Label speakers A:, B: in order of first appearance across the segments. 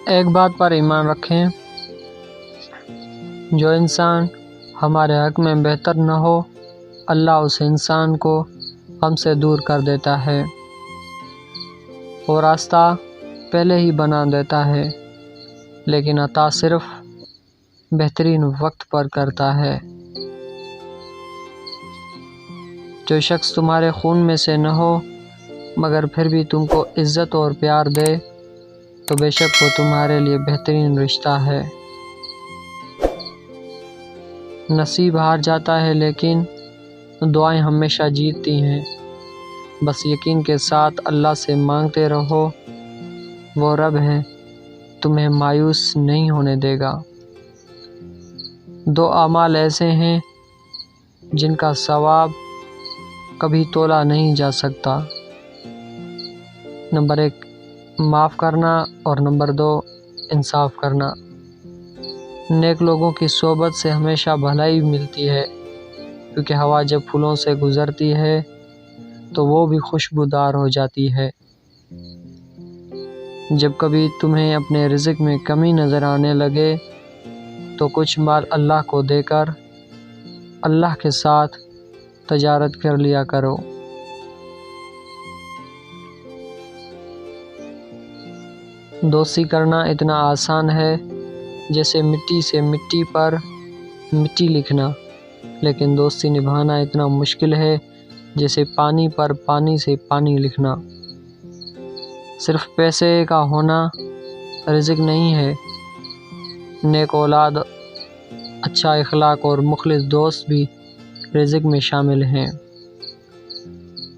A: ایک بات پر ایمان رکھیں، جو انسان ہمارے حق میں بہتر نہ ہو، اللہ اس انسان کو ہم سے دور کر دیتا ہے، وہ راستہ پہلے ہی بنا دیتا ہے، لیکن عطا صرف بہترین وقت پر کرتا ہے۔ جو شخص تمہارے خون میں سے نہ ہو مگر پھر بھی تم کو عزت اور پیار دے تو بے شک وہ تمہارے لیے بہترین رشتہ ہے۔ نصیب ہار جاتا ہے لیکن دعائیں ہمیشہ جیتتی ہیں، بس یقین کے ساتھ اللہ سے مانگتے رہو، وہ رب ہے تمہیں مایوس نہیں ہونے دے گا۔ دو اعمال ایسے ہیں جن کا ثواب کبھی تولا نہیں جا سکتا، نمبر 1 معاف کرنا اور نمبر 2 انصاف کرنا۔ نیک لوگوں کی صحبت سے ہمیشہ بھلائی ملتی ہے، کیونکہ ہوا جب پھولوں سے گزرتی ہے تو وہ بھی خوشبودار ہو جاتی ہے۔ جب کبھی تمہیں اپنے رزق میں کمی نظر آنے لگے تو کچھ مال اللہ کو دے کر اللہ کے ساتھ تجارت کر لیا کرو۔ دوستی کرنا اتنا آسان ہے جیسے مٹی سے مٹی پر مٹی لکھنا، لیکن دوستی نبھانا اتنا مشکل ہے جیسے پانی پر پانی سے پانی لکھنا۔ صرف پیسے کا ہونا رزق نہیں ہے، نیک اولاد، اچھا اخلاق اور مخلص دوست بھی رزق میں شامل ہیں۔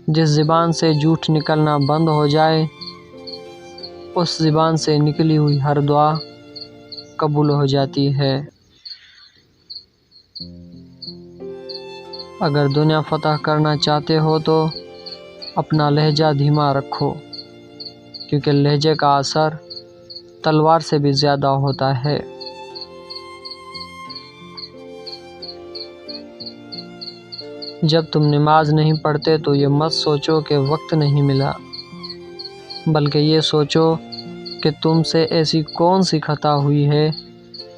A: جس زبان سے جھوٹ نکلنا بند ہو جائے اس زبان سے نکلی ہوئی ہر دعا قبول ہو جاتی ہے۔ اگر دنیا فتح کرنا چاہتے ہو تو اپنا لہجہ دھیما رکھو، کیونکہ لہجے کا اثر تلوار سے بھی زیادہ ہوتا ہے۔ جب تم نماز نہیں پڑھتے تو یہ مت سوچو کہ وقت نہیں ملا، بلکہ یہ سوچو کہ تم سے ایسی کون سی خطا ہوئی ہے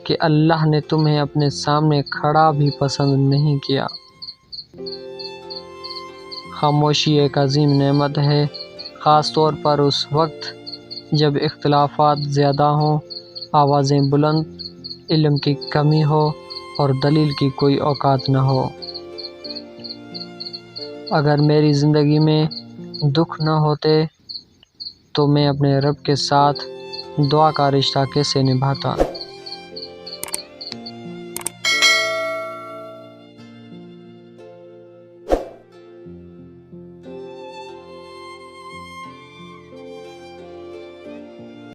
A: کہ اللہ نے تمہیں اپنے سامنے کھڑا بھی پسند نہیں کیا۔ خاموشی ایک عظیم نعمت ہے، خاص طور پر اس وقت جب اختلافات زیادہ ہوں، آوازیں بلند، علم کی کمی ہو اور دلیل کی کوئی اوقات نہ ہو۔ اگر میری زندگی میں دکھ نہ ہوتے تو میں اپنے رب کے ساتھ دعا کا رشتہ کیسے نبھاتا۔